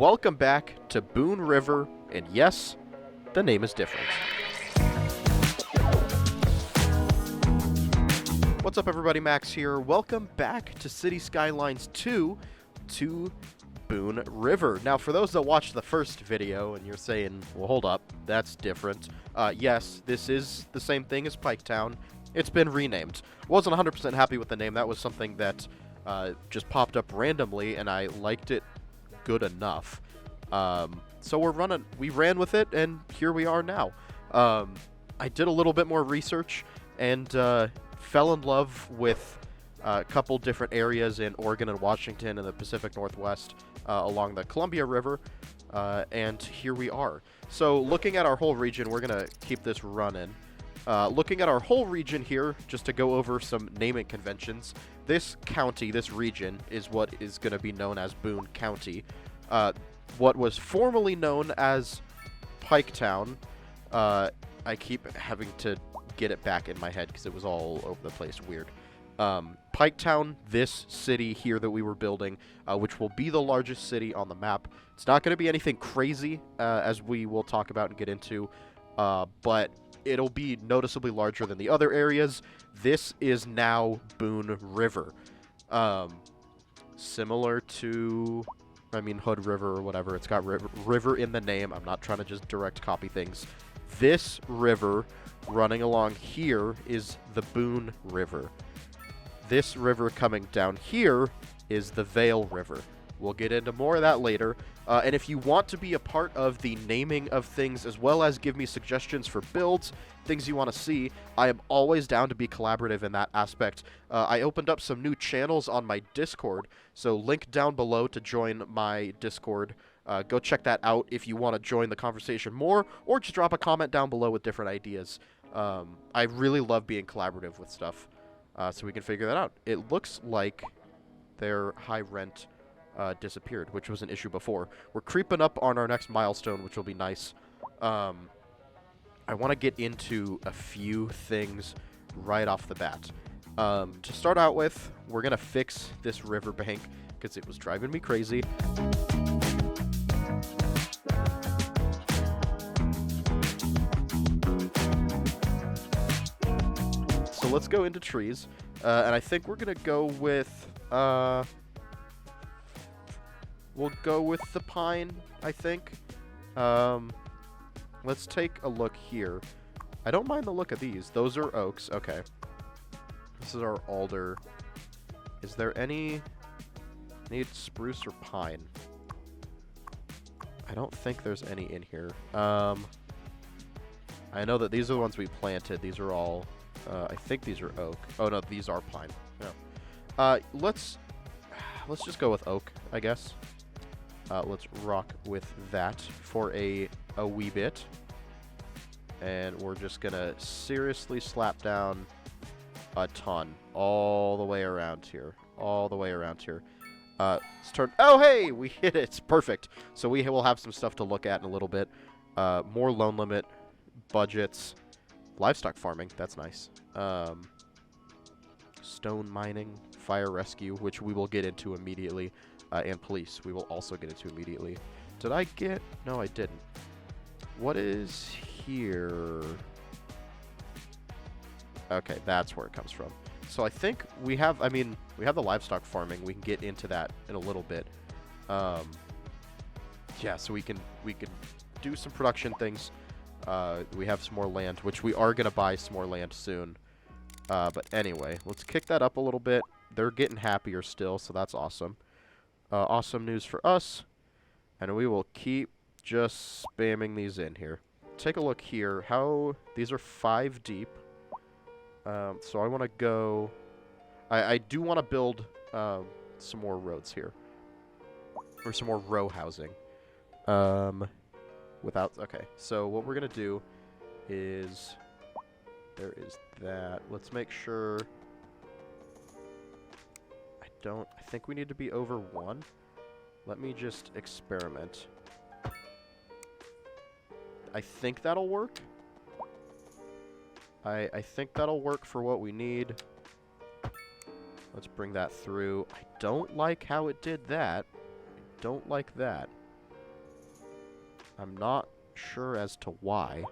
welcome back to Boone River, and yes, the name is different. What's up everybody, Max here. Welcome back to City Skylines 2 to Boone River. Now for those that watched the first video and you're saying, well hold up, that's different. Yes, this is the same thing as Piketown. It's been renamed. Wasn't 100% happy with the name. That was something that just popped up randomly and I liked it good enough. So we ran with it and here we are now. I did a little bit more research and fell in love with a couple different areas in Oregon and Washington and the Pacific Northwest along the Columbia River, and here we are. So looking at our whole region, we're going to keep this running. Looking at our whole region here, just to go over some naming conventions, this county, this region, is what is going to be known as Boone County. What was formerly known as Piketown, I keep having to get it back in my head because it was all over the place weird. Piketown, this city here that we were building, which will be the largest city on the map. It's not going to be anything crazy, as we will talk about and get into, but it'll be noticeably larger than the other areas. This is now Boone River. Similar to, Hood River or whatever. It's got river in the name. I'm not trying to just direct copy things. This river running along here is the Boone River. This river coming down here is the Vale River. We'll get into more of that later. And if you want to be a part of the naming of things, as well as give me suggestions for builds, things you want to see, I am always down to be collaborative in that aspect. I opened up some new channels on my Discord, so link down below to join my Discord. Go check that out if you want to join the conversation more, or just drop a comment down below with different ideas. I really love being collaborative with stuff, so we can figure that out. It looks like their high rent disappeared, which was an issue before. We're creeping up on our next milestone, which will be nice. I want to get into a few things right off the bat. To start out with, we're going to fix this riverbank because it was driving me crazy. So let's go into trees, and I think we're going to go with... we'll go with the pine, I think. Let's take a look here. I don't mind the look of these. Those are oaks. Okay. This is our alder. Is there any... need spruce or pine? I don't think there's any in here. I know that these are the ones we planted. These are all... I think these are oak. Oh, no, these are pine. No. Let's just go with oak, I guess. Let's rock with that for a wee bit. And we're just going to seriously slap down a ton all the way around here. All the way around here. Let's turn... Oh, hey! We hit it! It's perfect. So we will have some stuff to look at in a little bit. More loan limit, budgets, livestock farming. That's nice. Stone mining, fire rescue, which we will get into immediately. And police, we will also get into immediately. Did I get... No, I didn't. What is here? Okay, that's where it comes from. So I think we have... we have the livestock farming. We can get into that in a little bit. Yeah, so we can do some production things. We have some more land, which we are going to buy some more land soon. But anyway, let's kick that up a little bit. They're getting happier still, so that's awesome. Awesome news for us. And we will keep just spamming these in here. Take a look here. These are 5 deep. So I want to go... I do want to build some more roads here. Or some more row housing. Okay, so what we're going to do is... There is that. Let's make sure... I think we need to be over 1. Let me just experiment. I think that'll work. I think that'll work for what we need. Let's bring that through. I don't like how it did that. I don't like that. I'm not sure as to why.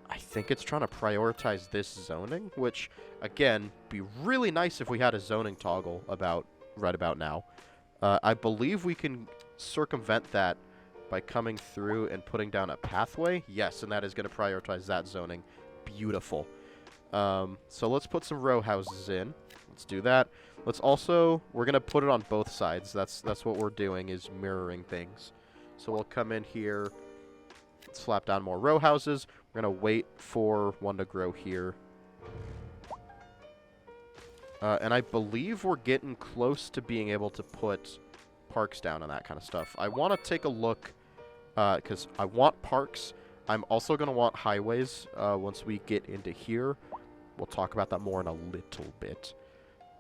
I think it's trying to prioritize this zoning, which, again, be really nice if we had a zoning toggle right about now. I believe we can circumvent that by coming through and putting down a pathway. Yes, and that is going to prioritize that zoning. Beautiful. So let's put some row houses in. Let's do that. Let's also, we're going to put it on both sides. That's what we're doing, is mirroring things. So we'll come in here, slap down more row houses. We're going to wait for one to grow here. And I believe we're getting close to being able to put parks down and that kind of stuff. I want to take a look, because I want parks. I'm also going to want highways once we get into here. We'll talk about that more in a little bit.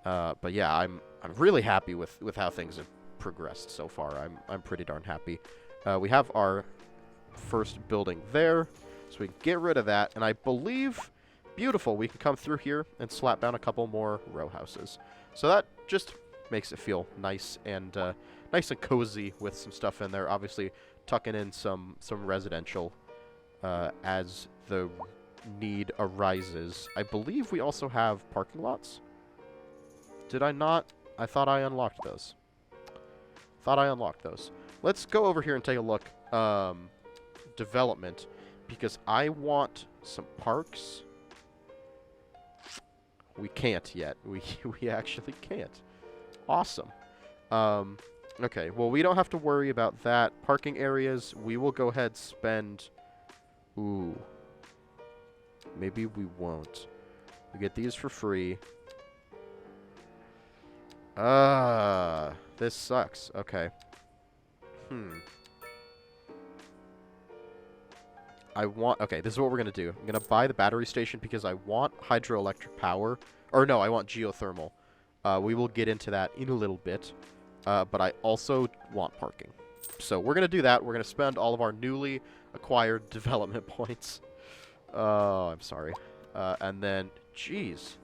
But yeah, I'm really happy with how things have progressed so far. I'm pretty darn happy. We have our first building there, so we can get rid of that. And I believe, beautiful, we can come through here and slap down a couple more row houses. So that just makes it feel nice and cozy with some stuff in there. Obviously, tucking in some residential as the need arises. I believe we also have parking lots. Did I not? I thought I unlocked those. Let's go over here and take a look. Development, because I want some parks. We can't yet. We actually can't. Awesome. Okay, well, we don't have to worry about that. Parking areas, we will go ahead spend... Ooh. Maybe we won't. We get these for free. This sucks. Okay. Okay, this is what we're going to do. I'm going to buy the battery station because I want hydroelectric power. Or no, I want geothermal. We will get into that in a little bit. But I also want parking. So we're going to do that. We're going to spend all of our newly acquired development points. Oh, I'm sorry. And then, geez.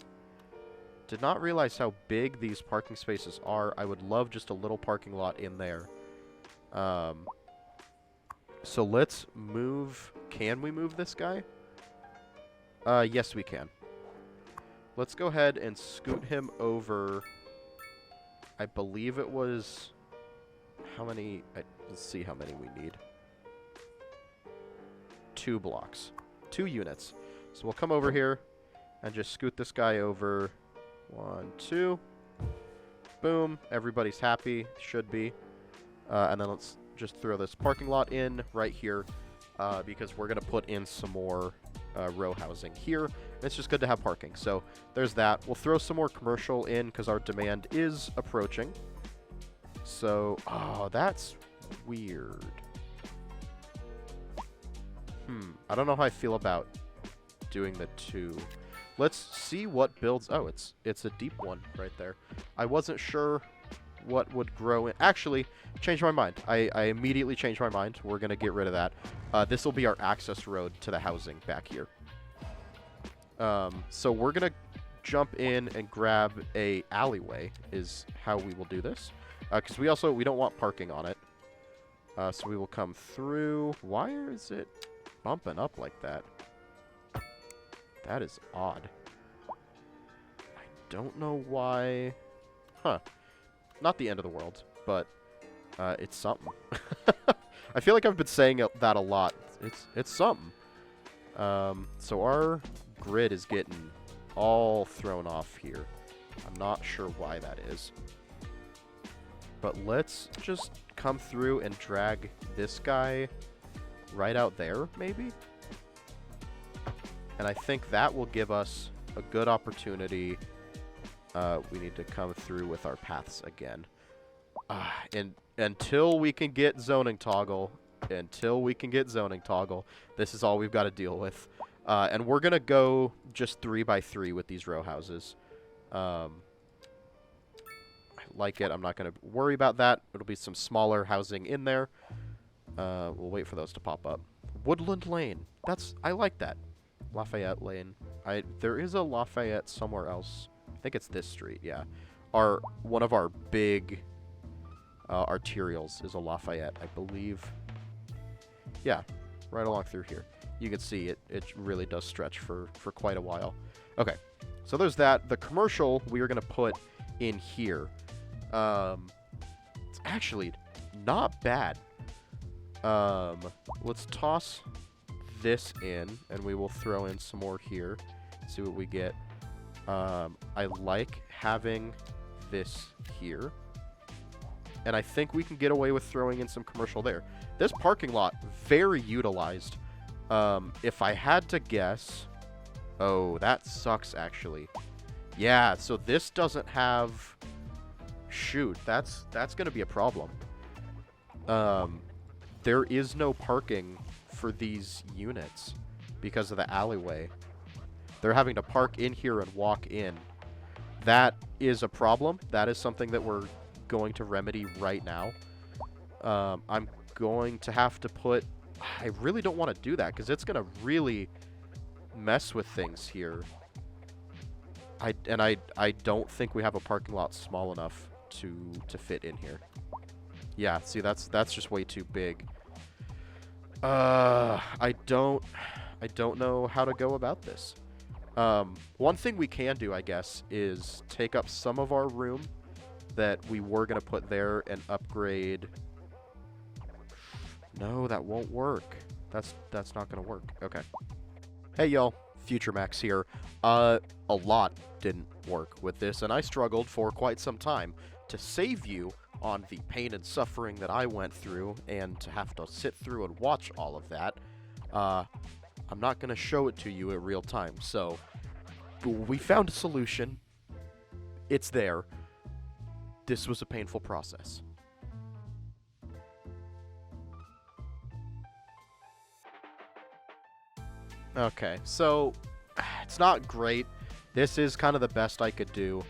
Did not realize how big these parking spaces are. I would love just a little parking lot in there. So let's move... Can we move this guy? Yes, we can. Let's go ahead and scoot him over. I believe it was... How many... let's see how many we need. 2 blocks. 2 units. So we'll come over here and just scoot this guy over. 1, 2. Boom. Everybody's happy. Should be. And then let's just throw this parking lot in right here. Because we're going to put in some more row housing here. And it's just good to have parking. So there's that. We'll throw some more commercial in because our demand is approaching. So, oh, that's weird. I don't know how I feel about doing the 2. Let's see what builds. Oh, it's a deep one right there. I wasn't sure what would grow in. Actually, changed my mind. I immediately changed my mind. We're going to get rid of that. This will be our access road to the housing back here. So we're going to jump in and grab a alleyway is how we will do this. Because we don't want parking on it. So we will come through. Why is it bumping up like that? That is odd. I don't know why. Huh. Not the end of the world, but it's something. I feel like I've been saying that a lot. It's something. So our grid is getting all thrown off here. I'm not sure why that is. But let's just come through and drag this guy right out there, maybe? And I think that will give us a good opportunity. We need to come through with our paths again. And until we can get zoning toggle, this is all we've got to deal with. And we're going to go just 3x3 with these row houses. I like it. I'm not going to worry about that. It'll be some smaller housing in there. We'll wait for those to pop up. Woodland Lane. I like that. Lafayette Lane. There is a Lafayette somewhere else. I think it's this street, yeah. One of our big arterials is a Lafayette. I believe Yeah, right along through here. You can see it really does stretch for quite a while. Okay, so there's that. The commercial we are going to put in here. It's actually not bad. Let's toss this in, and we will throw in some more here. See what we get. I like having this here. And I think we can get away with throwing in some commercial there. This parking lot, very utilized. If I had to guess... Oh, that sucks, actually. Yeah, so this doesn't have... Shoot, that's going to be a problem. There is no parking for these units because of the alleyway. They're having to park in here and walk in. That is a problem. That is something that we're going to remedy right now. I'm going to have to put... I really don't want to do that because it's going to really mess with things here. I don't think we have a parking lot small enough to fit in here. Yeah, see, that's just way too big. I don't know how to go about this. One thing we can do, I guess, is take up some of our room that we were going to put there and upgrade. No, that won't work. That's not going to work. Okay. Hey, y'all. Future Max here. A lot didn't work with this, and I struggled for quite some time to save you on the pain and suffering that I went through and to have to sit through and watch all of that. I'm not going to show it to you in real time, so we found a solution. It's there. This was a painful process. Okay, so it's not great. This is kind of the best I could do.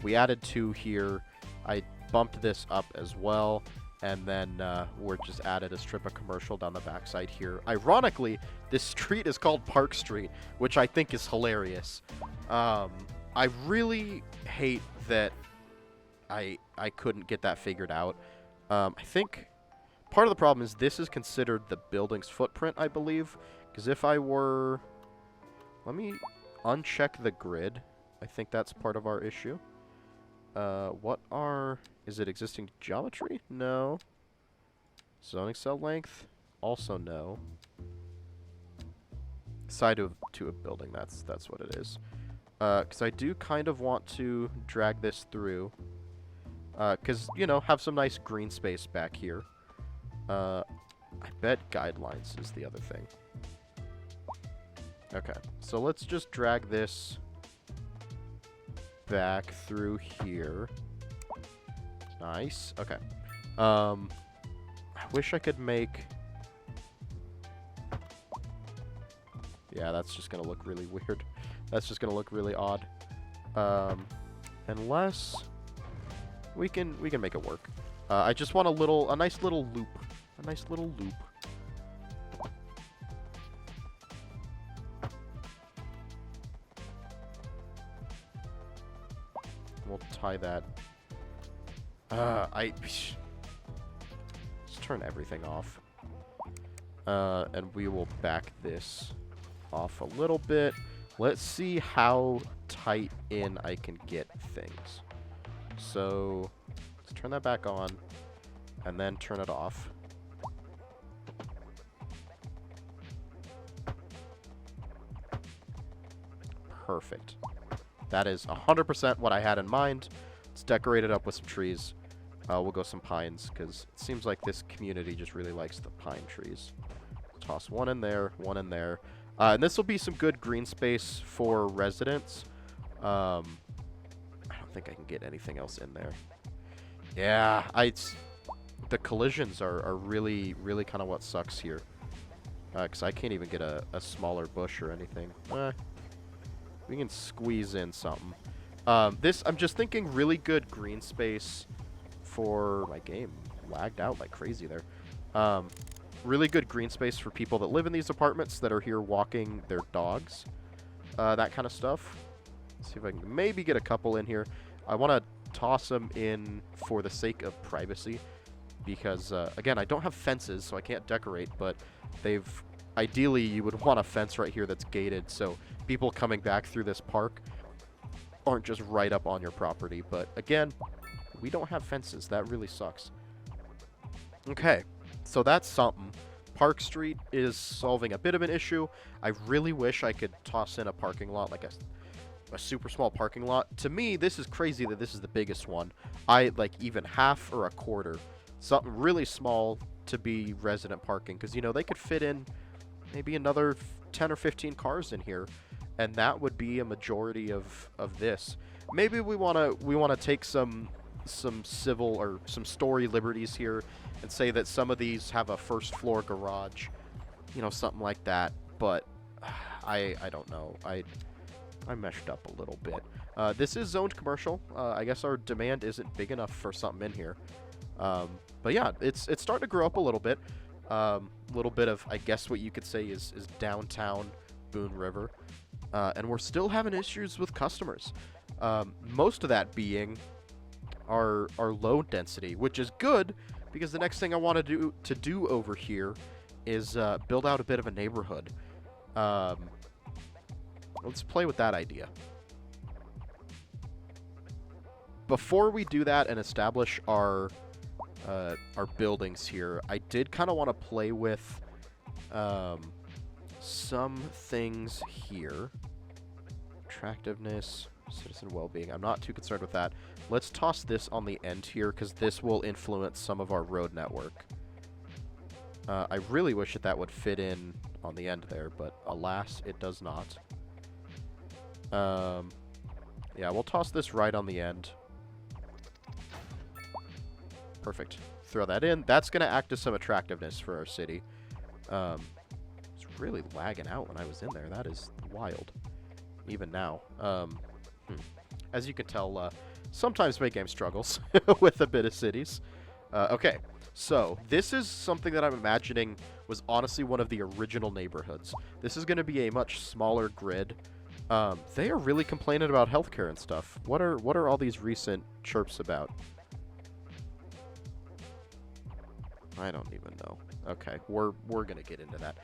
We added 2 here. I bumped this up as well, and then we're just added a strip of commercial down the backside here. Ironically, this street is called Park Street, which I think is hilarious. I really hate that I couldn't get that figured out. I think part of the problem is this is considered the building's footprint, I believe. Because if I were... Let me uncheck the grid. I think that's part of our issue. What are... Is it existing geometry? No. Zoning cell length? Also no. Side to a building, that's what it is. Because I do kind of want to drag this through. Because, you know, have some nice green space back here. I bet guidelines is the other thing. Okay, so let's just drag this back through here. Nice. Okay. I wish I could make... Yeah, that's just gonna look really weird. That's just gonna look really odd. Unless we can make it work. I just want a nice little loop. A nice little loop. We'll tie that. Let's turn everything off. And we will back this off a little bit. Let's see how tight in I can get things. So, let's turn that back on, and then turn it off. Perfect. That is 100% what I had in mind. Let's decorate it up with some trees. We'll go some pines, because it seems like this community just really likes the pine trees. Toss one in there, one in there. And this will be some good green space for residents. I don't think I can get anything else in there. Yeah, the collisions are really, really kind of what sucks here. Because I can't even get a smaller bush or anything. We can squeeze in something. I'm just thinking really good green space for... My game lagged out like crazy there. Really good green space for people that live in these apartments that are here walking their dogs. That kind of stuff. Let's see if I can maybe get a couple in here. I want to toss them in for the sake of privacy. because, again, I don't have fences, so I can't decorate, but they've... Ideally, you would want a fence right here that's gated, so people coming back through this park aren't just right up on your property. But, again, we don't have fences. That really sucks. Okay, so that's something. Park Street is solving a bit of an issue. I really wish I could toss in a parking lot, like a super small parking lot. To me, this is crazy that this is the biggest one. I like even half or a quarter. Something really small to be resident parking, because, you know, they could fit in maybe another 10 or 15 cars in here, and that would be a majority of this. Maybe we want to take some civil or some story liberties here and say that some of these have a first floor garage, you know, something like that. But I don't know. I meshed up a little bit. This is zoned commercial. I guess our demand isn't big enough for something in here. But yeah, it's starting to grow up a little bit. Little bit of, I guess what you could say is downtown Boone River. And we're still having issues with customers. Most of that being our low density, which is good, because the next thing I want to do over here is build out a bit of a neighborhood. Let's play with that idea. Before we do that and establish our buildings here, I did kind of want to play with some things here. Attractiveness, citizen well-being. I'm not too concerned with that. Let's toss this on the end here, because this will influence some of our road network. I really wish that would fit in on the end there, but alas, it does not. Yeah, we'll toss this right on the end. Perfect. Throw that in. That's going to act as some attractiveness for our city. It's really lagging out when I was in there. That is wild. Even now. As you can tell, sometimes my game struggles with a bit of cities. Okay, so this is something that I'm imagining was honestly one of the original neighborhoods. This is going to be a much smaller grid. They are really complaining about healthcare and stuff. What are all these recent chirps about? I don't even know. Okay, we're gonna get into that.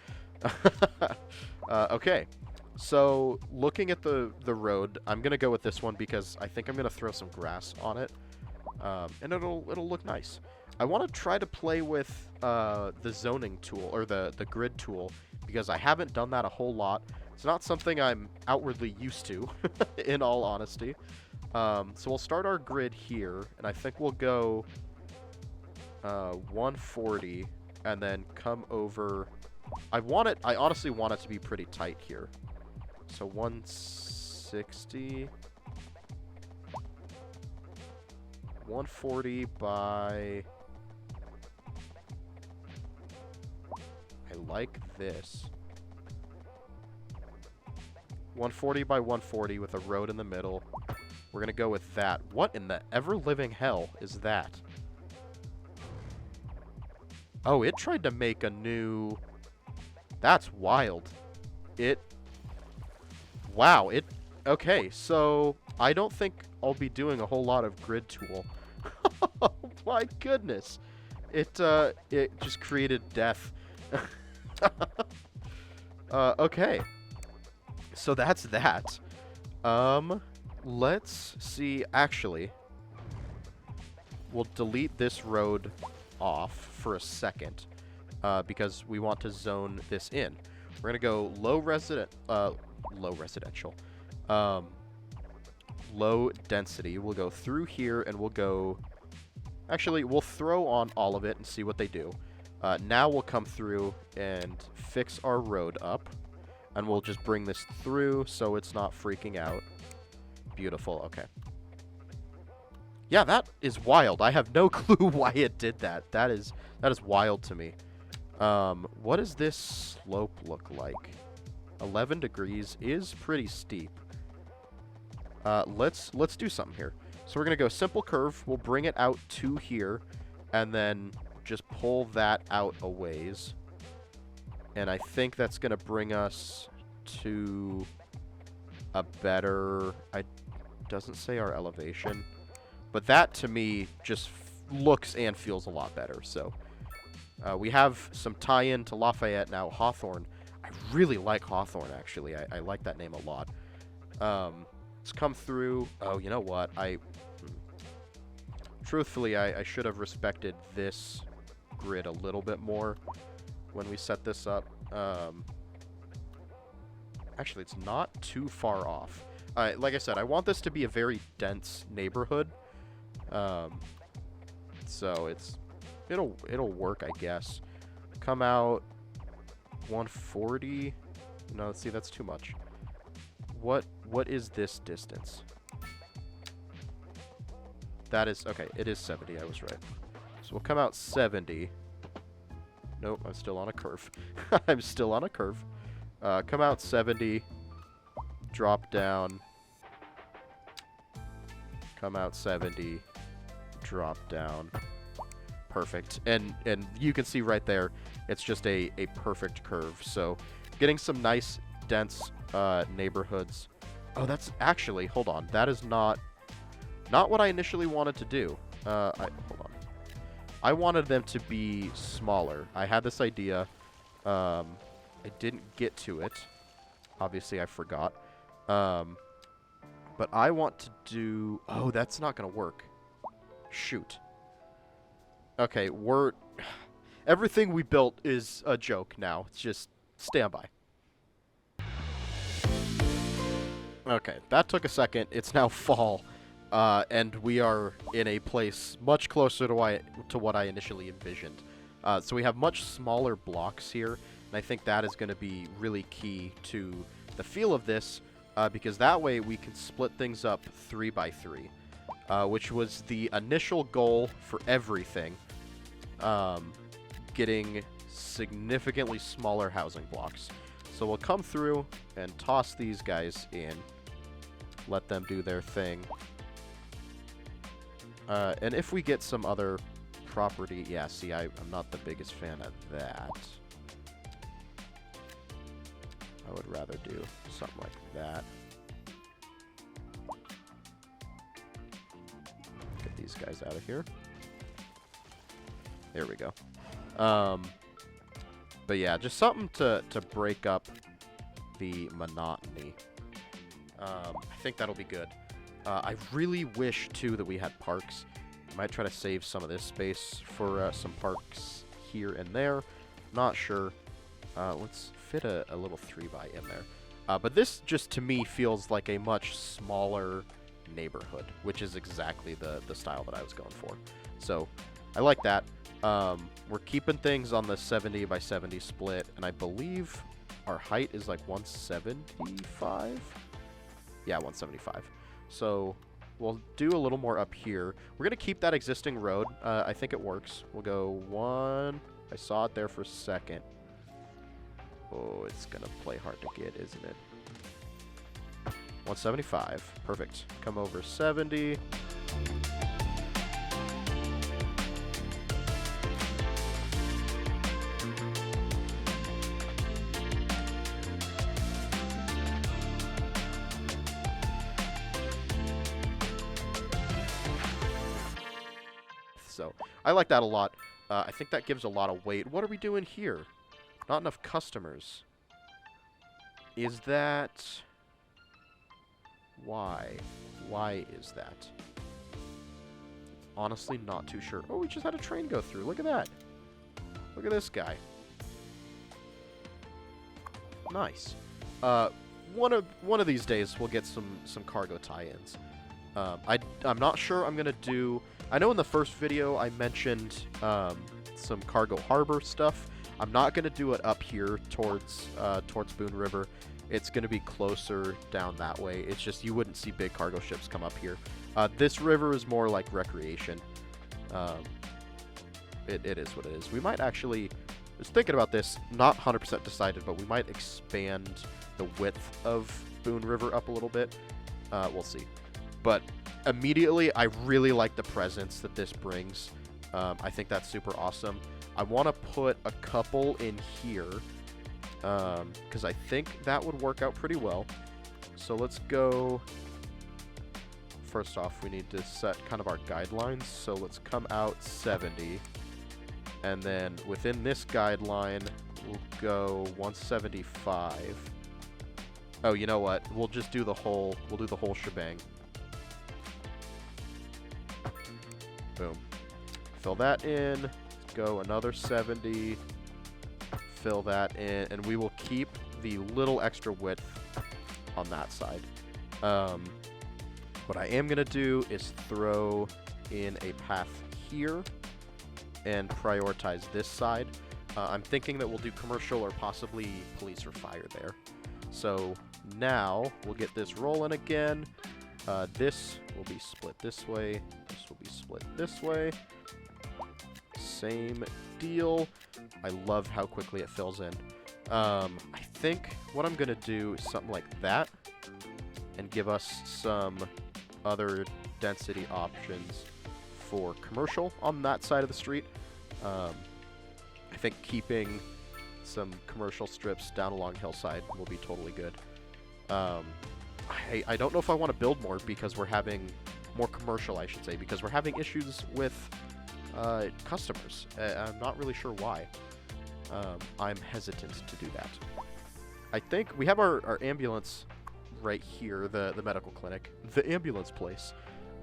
Okay, so looking at the road, I'm gonna go with this one because I think I'm gonna throw some grass on it, and it'll look nice. I want to try to play with the zoning tool or the grid tool, because I haven't done that a whole lot. It's not something I'm outwardly used to, in all honesty. So we'll start our grid here, and I think we'll go 140, and then come over. I honestly want it to be pretty tight here. So 160, 140 by. I like this. 140 by 140 with a road in the middle. We're gonna go with that. What in the ever-living hell is that? Oh, it tried to make a new... That's wild. Wow, okay, so I don't think I'll be doing a whole lot of grid tool. Oh my goodness. It just created death. Okay. So that's that. Let's see. Actually, we'll delete this road off for a second, because we want to zone this in. We're gonna go low residential, low density. We'll go through here, and we'll go. Actually, we'll throw on all of it and see what they do. Now we'll come through and fix our road up, and we'll just bring this through so it's not freaking out. Beautiful. Okay. Yeah, that is wild. I have no clue why it did that. That is wild to me. What does this slope look like? 11 degrees is pretty steep. Let's do something here. So we're gonna go simple curve. We'll bring it out to here, and then just pull that out a ways. And I think that's gonna bring us to a better. Doesn't say our elevation. But that, to me, just looks and feels a lot better. So we have some tie-in to Lafayette now. Hawthorne. I really like Hawthorne, actually. I like that name a lot. Let's come through. Oh, you know what? Truthfully, I should have respected this grid a little bit more when we set this up. Actually, it's not too far off. Like I said, I want this to be a very dense neighborhood. So it'll work, I guess. Come out 140. No, see, that's too much. What is this distance? That is okay. It is 70. I was right. So we'll come out 70. Nope, I'm still on a curve. I'm still on a curve. Come out 70. Drop down. Come out 70. Drop down. Perfect. And you can see right there, it's just a perfect curve. So getting some nice, dense neighborhoods. Oh, that's actually, hold on. That is not what I initially wanted to do. Hold on. I wanted them to be smaller. I had this idea. I didn't get to it. Obviously, I forgot. But I want to do... Oh, that's not going to work. Shoot. Okay, everything we built is a joke now. It's just stand by. Okay, that took a second. It's now fall. And we are in a place much closer to what I initially envisioned. So we have much smaller blocks here, and I think that is going to be really key to the feel of this, because that way we can split things up 3 by 3, which was the initial goal for everything, getting significantly smaller housing blocks. So we'll come through and toss these guys in, let them do their thing. And if we get some other property... Yeah, see, I'm not the biggest fan of that. I would rather do something like that. Get these guys out of here. There we go. But yeah, just something to break up the monotony. I think that'll be good. I really wish, too, that we had parks. I might try to save some of this space for some parks here and there. Not sure. Let's fit a little 3x in there. But this, just to me, feels like a much smaller neighborhood, which is exactly the style that I was going for. So, I like that. We're keeping things on the 70 by 70 split, and I believe our height is like 175? Yeah, 175. So we'll do a little more up here. We're going to keep that existing road. I think it works. We'll go 1. I saw it there for a second. Oh, it's going to play hard to get, isn't it? 175. Perfect. Come over 70. So I like that a lot. I think that gives a lot of weight. What are we doing here? Not enough customers. Is that... Why? Why is that? Honestly, not too sure. Oh, we just had a train go through. Look at that. Look at this guy. Nice. One of these days we'll get some cargo tie-ins. I'm not sure I'm gonna do... I know in the first video I mentioned some cargo harbor stuff. I'm not gonna do it up here towards Boone River. It's gonna be closer down that way. It's just you wouldn't see big cargo ships come up here. This river is more like recreation. It is what it is. We might actually... I was thinking about this, not 100% decided, but we might expand the width of Boone River up a little bit. We'll see. But immediately, I really like the presence that this brings. I think that's super awesome. I want to put a couple in here, because I think that would work out pretty well. So let's go first off, we need to set kind of our guidelines. So let's come out 70. And then within this guideline, we'll go 175. Oh, you know what? We'll just do the whole, shebang. Boom. Fill that in. Go another 70. Fill that in. And we will keep the little extra width on that side. What I am going to do is throw in a path here and prioritize this side. I'm thinking that we'll do commercial or possibly police or fire there. So now we'll get this rolling again. This will be split this way. This will be split this way. Same deal. I love how quickly it fills in. I think what I'm going to do is something like that and give us some other density options for commercial on that side of the street. I think keeping some commercial strips down along Hillside will be totally good. I don't know if I want to build more because we're having more commercial, I should say, because we're having issues with customers. I'm not really sure why. I'm hesitant to do that. I think we have our ambulance right here, the medical clinic, the ambulance place.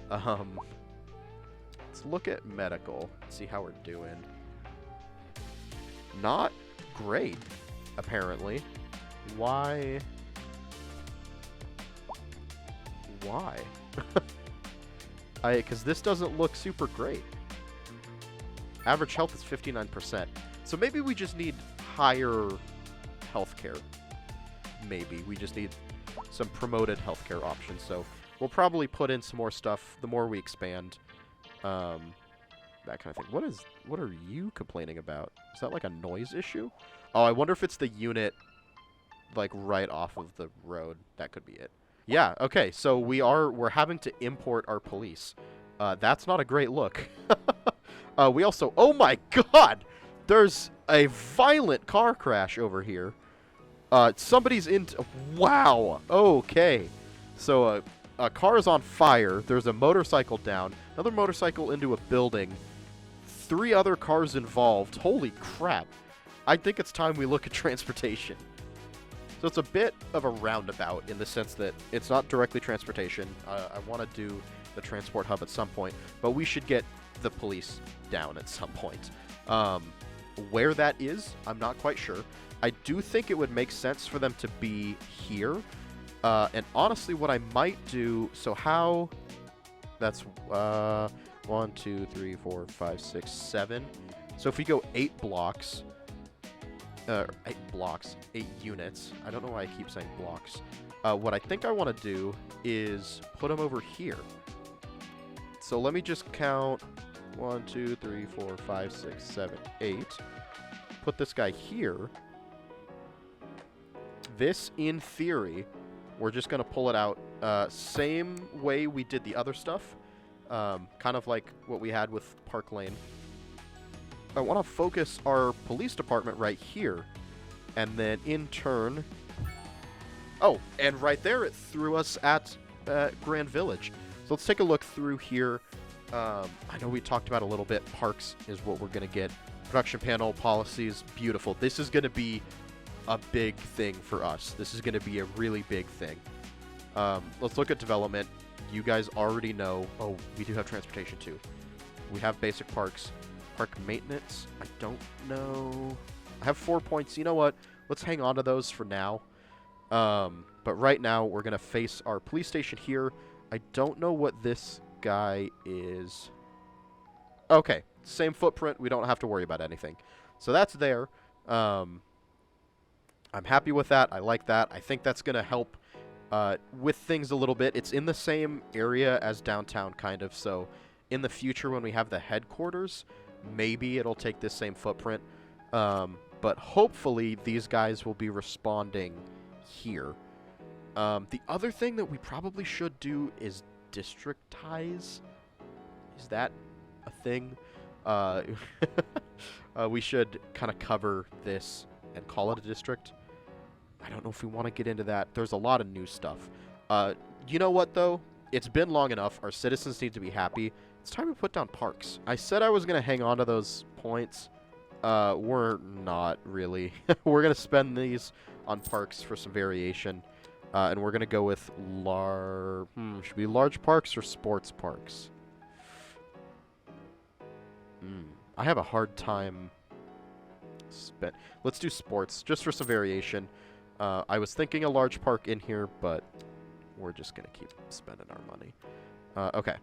Let's look at medical, see how we're doing. Not great, apparently. Why? Why? Because this doesn't look super great. Average health is 59%. So maybe we just need higher healthcare. Maybe. We just need some promoted healthcare options. So we'll probably put in some more stuff the more we expand. That kind of thing. What are you complaining about? Is that like a noise issue? Oh, I wonder if it's the unit like right off of the road. That could be it. Yeah, okay. So we're having to import our police. That's not a great look. We also, oh my god! There's a violent car crash over here. Somebody's in, wow, okay. So a car is on fire, there's a motorcycle down, another motorcycle into a building, 3 other cars involved, holy crap. I think it's time we look at transportation. So it's a bit of a roundabout in the sense that it's not directly transportation. I want to do the transport hub at some point, but we should get the police down at some point. Where that is, I'm not quite sure. I do think it would make sense for them to be here. And honestly, what I might do, so how, that's 1, 2, 3, 4, 5, 6, 7. So if we go 8 blocks, 8 blocks, 8 units. I don't know why I keep saying blocks. What I think I want to do is put them over here. So let me just count 1, 2, 3, 4, 5, 6, 7, 8. Put this guy here. This, in theory, we're just going to pull it out same way we did the other stuff. Kind of like what we had with Park Lane. I want to focus our police department right here. And then, in turn... Oh, and right there it threw us at Grand Village. So let's take a look through here. I know we talked about a little bit. Parks is what we're going to get. Production panel, policies, beautiful. This is going to be a big thing for us. This is going to be a really big thing. Let's look at development. You guys already know. Oh, we do have transportation too. We have basic parks. Park maintenance. I don't know. I have 4 points. You know what? Let's hang on to those for now. But right now, we're going to face our police station here. I don't know what this guy is. Okay. Same footprint. We don't have to worry about anything. So that's there. I'm happy with that. I like that. I think that's going to help with things a little bit. It's in the same area as downtown, kind of. So in the future, when we have the headquarters, maybe it'll take this same footprint. But hopefully, these guys will be responding here. The other thing that we probably should do is districtize. Is that a thing? We should kind of cover this and call it a district. I don't know if we want to get into that. There's a lot of new stuff. You know what, though? it's been long enough. Our citizens need to be happy. It's time to put down parks. I said I was going to hang on to those points. We're not really. We're going to spend these on parks for some variation. And we're going to go with should we large parks or sports parks? I have a hard time. Let's do sports, just for some variation. I was thinking a large park in here, but we're just going to keep spending our money. Okay.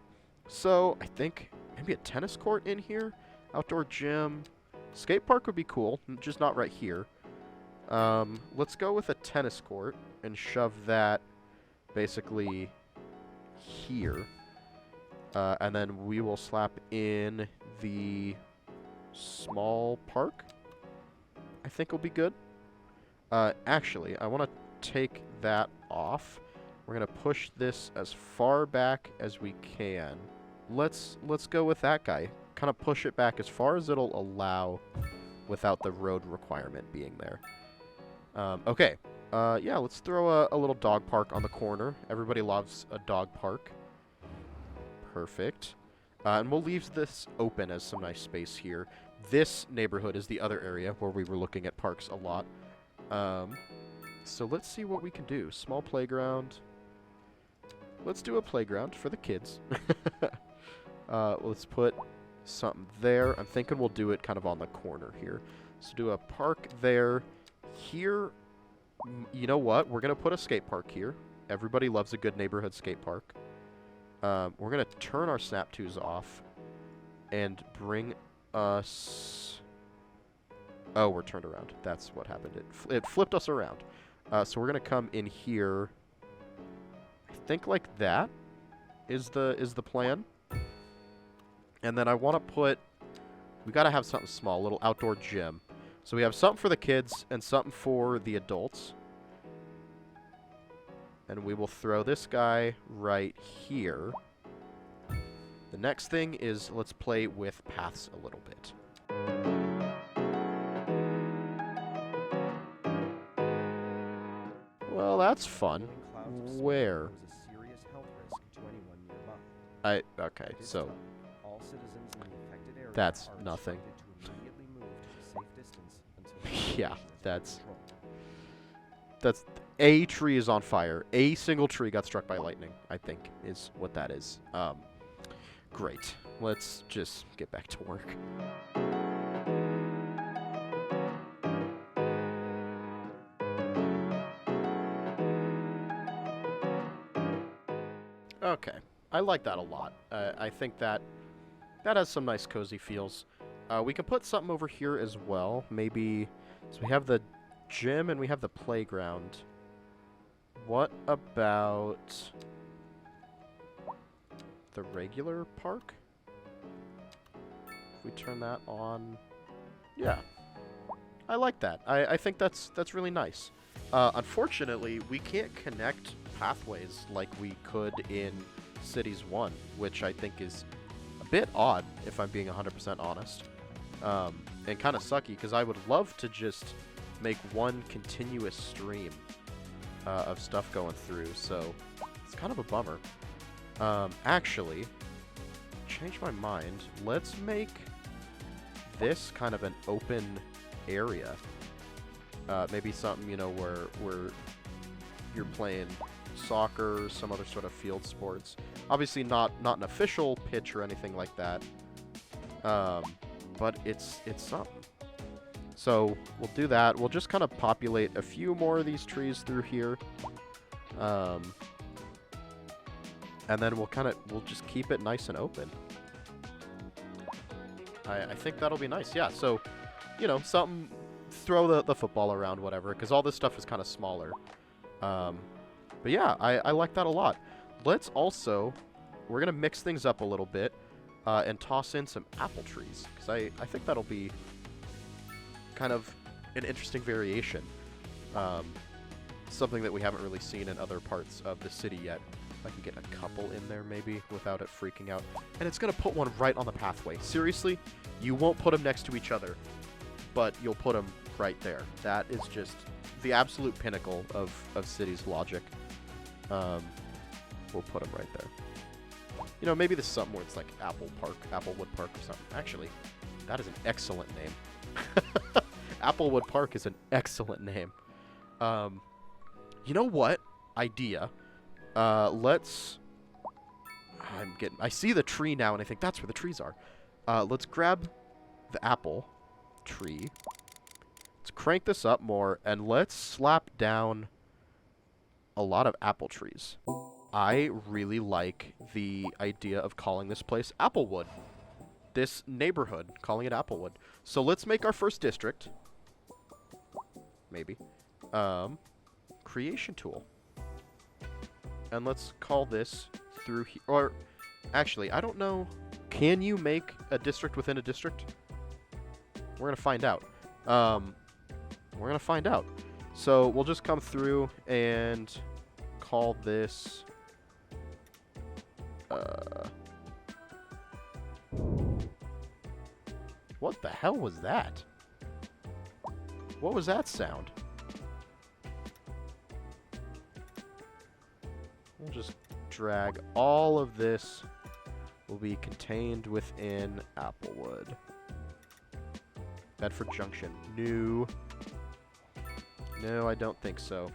So, I think maybe a tennis court in here? Outdoor gym. Skate park would be cool, just not right here. Let's go with a tennis court and shove that basically here. And then we will slap in the small park. I think will be good. Actually, I want to take that off. We're going to push this as far back as we can. Let's go with that guy. Kind of push it back as far as it'll allow without the road requirement being there. Okay. Yeah, let's throw a little dog park on the corner. Everybody loves a dog park. Perfect. And we'll leave this open as some nice space here. This neighborhood is the other area where we were looking at parks a lot. So let's see what we can do. Small playground. Let's do a playground for the kids. Let's put something there. I'm thinking we'll do it kind of on the corner here. So do a park there. Here, you know what? We're going to put a skate park here. Everybody loves a good neighborhood skate park. We're going to turn our snap twos off and bring us... Oh, we're turned around. That's what happened. It flipped us around. So we're going to come in here. I think like that is the plan. And then I want to put... We got to have something small, a little outdoor gym. So we have something for the kids and something for the adults. And we will throw this guy right here. The next thing is let's play with paths a little bit. Well, that's fun. Where? Okay, so that's nothing. Yeah, that's a tree is on fire. A single tree got struck by lightning, I think, is what that is. Great. Let's just get back to work. Okay. I like that a lot. I think that has some nice cozy feels. We can put something over here as well. Maybe... So we have the gym and we have the playground. What about the regular park? If we turn that on... Yeah. I like that. I think that's really nice. Unfortunately, we can't connect pathways like we could in Cities 1, which I think is a bit odd, if I'm being 100% honest. And kind of sucky, because I would love to just make one continuous stream of stuff going through, so it's kind of a bummer. Actually, change my mind. Let's make this kind of an open area. Maybe something, you know, where you're playing soccer or some other sort of field sports. Obviously not an official pitch or anything like that. But it's something. So we'll do that. We'll just kind of populate a few more of these trees through here. And then we'll just keep it nice and open. I think that'll be nice. Yeah, so, you know, something, throw the football around, whatever, because all this stuff is kind of smaller. But yeah, I like that a lot. Let's also, we're going to mix things up a little bit and toss in some apple trees, because I think that'll be kind of an interesting variation. Something that we haven't really seen in other parts of the city yet. I can get a couple in there maybe without it freaking out. And it's going to put one right on the pathway. Seriously, you won't put them next to each other, but you'll put them right there. That is just the absolute pinnacle of City's logic. we'll put them right there. You know, maybe this is something where it's like Applewood Park or something. Actually, that is an excellent name. Applewood Park is an excellent name. You know what? Idea. Let's... I see the tree now, and I think that's where the trees are. Let's grab the apple tree. Let's crank this up more, and let's slap down a lot of apple trees. I really like the idea of calling this place Applewood. This neighborhood, calling it Applewood. So let's make our first district. Maybe. Creation tool. And let's call this through here. Or, actually, I don't know. Can you make a district within a district? We're going to find out. We're going to find out. So we'll just come through and call this... What the hell was that? What was that sound? We'll just drag all of this. Will be contained within Applewood. Bedford Junction. No. No, I don't think so.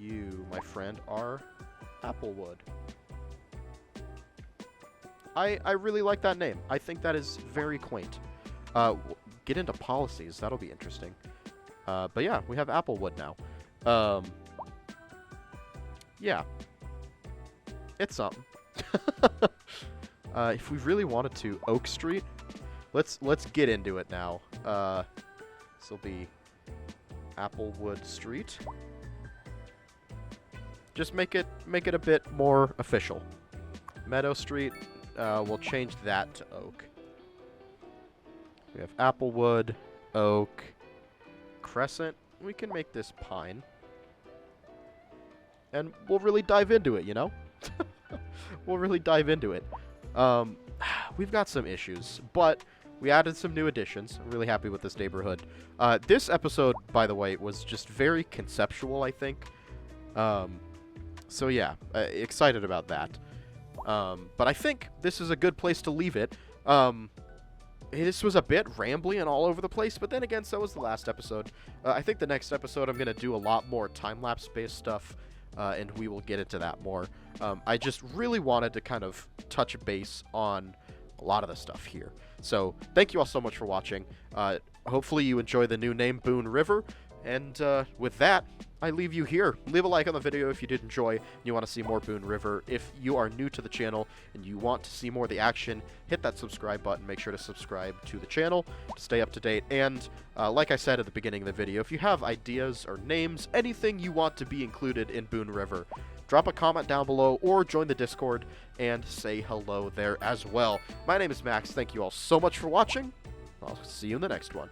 You, my friend, are Applewood. I really like that name. I think that is very quaint. Get into policies. That'll be interesting. But yeah, we have Applewood now. Yeah. It's something. If we really wanted to, Oak Street. Let's get into it now. This will be Applewood Street. Just make it a bit more official. Meadow Street. We'll change that to Oak. We have Applewood, Oak, Crescent. We can make this Pine. And we'll really dive into it, you know? We'll really dive into it. We've got some issues, but we added some new additions. I'm really happy with this neighborhood. This episode, by the way, was just very conceptual, I think. So yeah, excited about that. But I think this is a good place to leave it. This was a bit rambly and all over the place, but then again, so was the last episode. I think the next episode I'm going to do a lot more time-lapse based stuff, and we will get into that more. I just really wanted to kind of touch base on a lot of the stuff here. So thank you all so much for watching. Hopefully you enjoy the new name, Boone River. And with that, I leave you here. Leave a like on the video if you did enjoy and you want to see more Boone River. If you are new to the channel and you want to see more of the action, hit that subscribe button. Make sure to subscribe to the channel to stay up to date. And like I said at the beginning of the video, if you have ideas or names, anything you want to be included in Boone River, drop a comment down below or join the Discord and say hello there as well. My name is Max. Thank you all so much for watching. I'll see you in the next one.